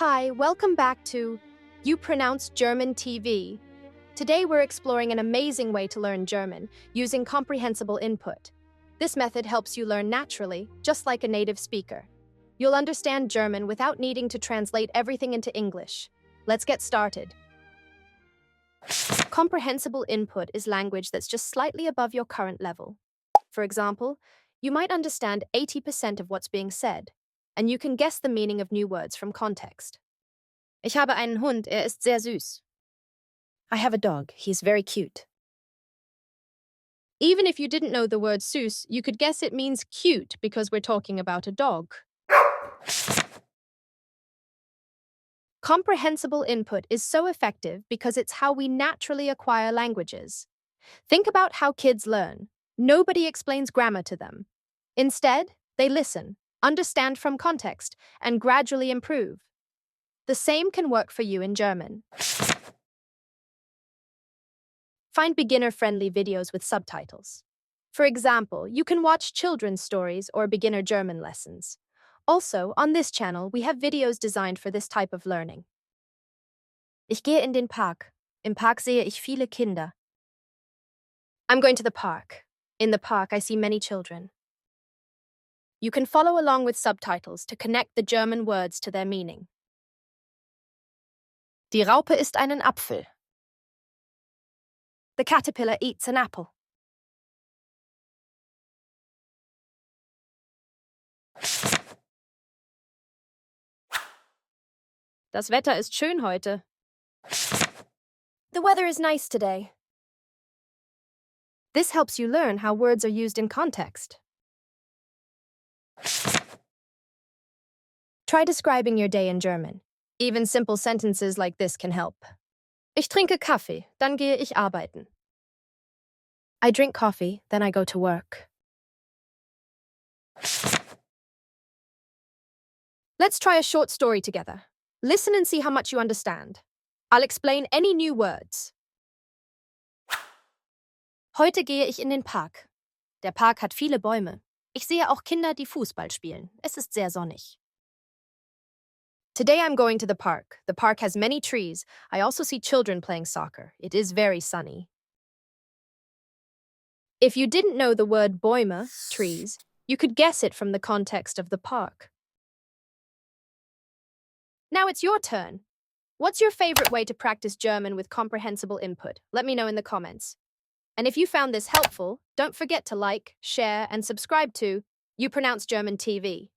Hi, welcome back to Upronounce German TV. Today we're exploring an amazing way to learn German using comprehensible input. This method helps you learn naturally, just like a native speaker. You'll understand German without needing to translate everything into English. Let's get started. Comprehensible input is language that's just slightly above your current level. For example, you might understand 80% of what's being said, and you can guess the meaning of new words from context. Ich habe einen Hund, ist sehr süß. I have a dog, he's very cute. Even if you didn't know the word süß, you could guess it means cute because we're talking about a dog. Comprehensible input is so effective because it's how we naturally acquire languages. Think about how kids learn. Nobody explains grammar to them. Instead, they listen, understand from context, and gradually improve. The same can work for you in German. Find beginner-friendly videos with subtitles. For example, you can watch children's stories or beginner German lessons. Also, on this channel, we have videos designed for this type of learning. Ich gehe in den Park. Im Park sehe ich viele Kinder. I'm going to the park. In the park, I see many children. You can follow along with subtitles to connect the German words to their meaning. Die Raupe isst einen Apfel. The caterpillar eats an apple. Das Wetter ist schön heute. The weather is nice today. This helps you learn how words are used in context. Try describing your day in German. Even simple sentences like this can help. Ich trinke Kaffee, dann gehe ich arbeiten. I drink coffee, then I go to work. Let's try a short story together. Listen and see how much you understand. I'll explain any new words. Heute gehe ich in den Park. Der Park hat viele Bäume. Ich sehe auch Kinder, die Fußball spielen. Es ist sehr sonnig. Today I'm going to the park. The park has many trees. I also see children playing soccer. It is very sunny. If you didn't know the word Bäume, trees, you could guess it from the context of the park. Now it's your turn. What's your favorite way to practice German with comprehensible input? Let me know in the comments. And if you found this helpful, don't forget to like, share, and subscribe to Upronounce German TV.